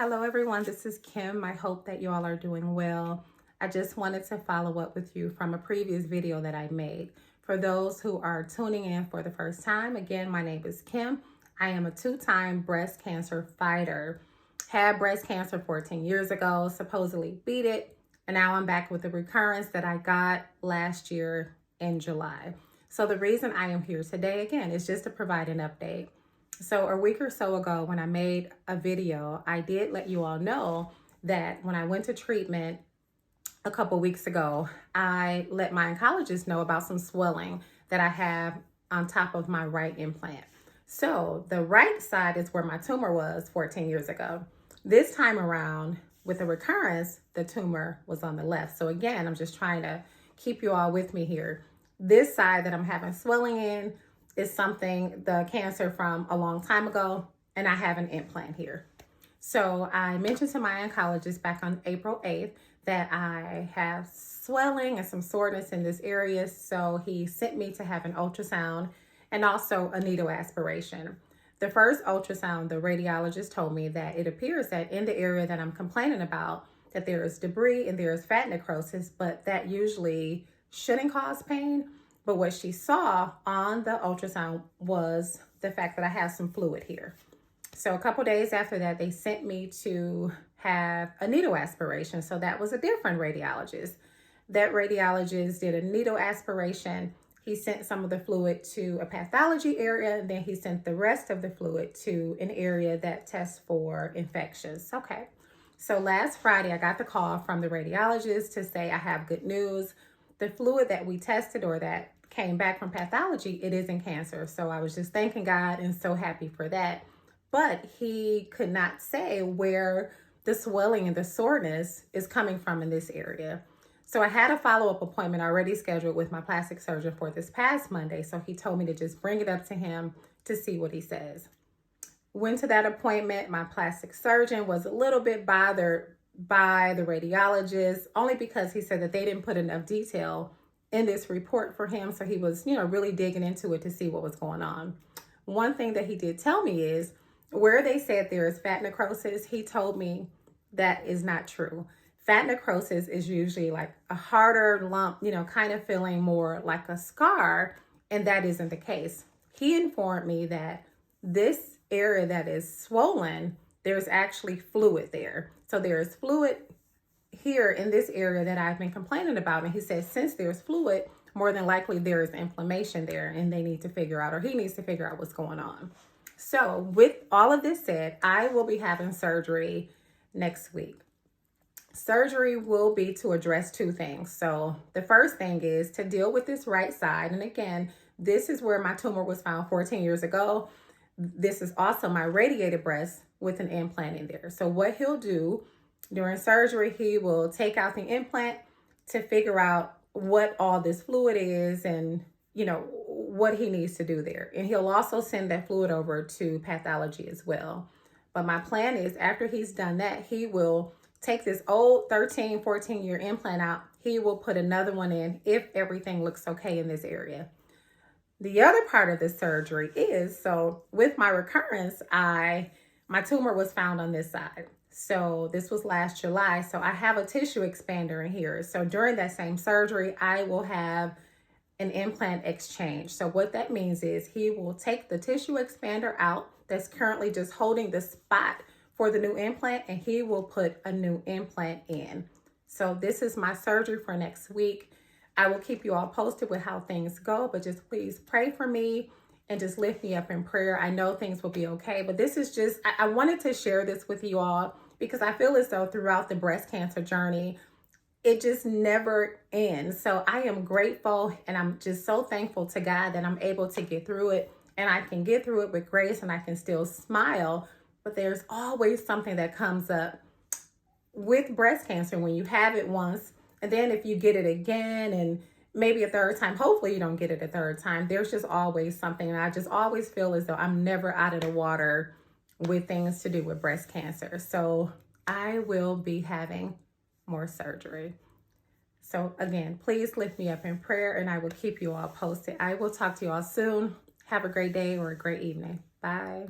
Hello everyone, this is Kim. I hope that you all are doing well. I just wanted to follow up with you from a previous video that I made. For those who are tuning in for the first time, again, my name is Kim. I am a two-time breast cancer fighter. Had breast cancer 14 years ago, supposedly beat it, and now I'm back with the recurrence that I got last year in July. So the reason I am here today, again, is just to provide an update. So a week or so ago when I made a video, I did let you all know that when I went to treatment a couple weeks ago, I let my oncologist know about some swelling that I have on top of my right implant. So the right side is where my tumor was 14 years ago. This time around with the recurrence, the tumor was on the left. So again, I'm just trying to keep you all with me here. This side that I'm having swelling in is something, the cancer from a long time ago, and I have an implant here. So I mentioned to my oncologist back on April 8th that I have swelling and some soreness in this area. So he sent me to have an ultrasound and also a needle aspiration. The first ultrasound, the radiologist told me that it appears that in the area that I'm complaining about, that there is debris and there is fat necrosis, but that usually shouldn't cause pain. But what she saw on the ultrasound was the fact that I have some fluid here. So a couple days after that, they sent me to have a needle aspiration. So that was a different radiologist. That radiologist did a needle aspiration. He sent some of the fluid to a pathology area, and then he sent the rest of the fluid to an area that tests for infections. Okay. So last Friday, I got the call from the radiologist to say I have good news. The fluid that we tested or that came back from pathology, it isn't cancer. So I was just thanking God and so happy for that. But he could not say where the swelling and the soreness is coming from in this area. So I had a follow-up appointment already scheduled with my plastic surgeon for this past Monday. So he told me to just bring it up to him to see what he says. Went to that appointment. My plastic surgeon was a little bit bothered by the radiologist, only because he said that they didn't put enough detail in this report for him. So he was, really digging into it to see what was going on. One thing that he did tell me is where they said there is fat necrosis, he told me that is not true. Fat necrosis is usually like a harder lump, kind of feeling more like a scar, and that isn't the case. He informed me that this area that is swollen, there's actually fluid there. So there's fluid here in this area that I've been complaining about. And he said, since there's fluid, more than likely there is inflammation there and they need to figure out, or he needs to figure out what's going on. So with all of this said, I will be having surgery next week. Surgery will be to address two things. So the first thing is to deal with this right side. And again, this is where my tumor was found 14 years ago. This is also my radiated breast with an implant in there. So what he'll do during surgery, he will take out the implant to figure out what all this fluid is and, what he needs to do there. And he'll also send that fluid over to pathology as well. But my plan is after he's done that, he will take this old 13, 14-year implant out. He will put another one in if everything looks okay in this area. The other part of the surgery is, so with my recurrence, my tumor was found on this side. So this was last July. So I have a tissue expander in here. So during that same surgery, I will have an implant exchange. So what that means is he will take the tissue expander out that's currently just holding the spot for the new implant, and he will put a new implant in. So this is my surgery for next week. I will keep you all posted with how things go, but just please pray for me and just lift me up in prayer. I know things will be okay, but this is just, I wanted to share this with you all because I feel as though throughout the breast cancer journey, it just never ends. So I am grateful and I'm just so thankful to God that I'm able to get through it, and I can get through it with grace and I can still smile. But there's always something that comes up with breast cancer when you have it once, and then if you get it again and maybe a third time, hopefully you don't get it a third time, there's just always something. And I just always feel as though I'm never out of the water with things to do with breast cancer. So I will be having more surgery. So again, please lift me up in prayer and I will keep you all posted. I will talk to you all soon. Have a great day or a great evening. Bye.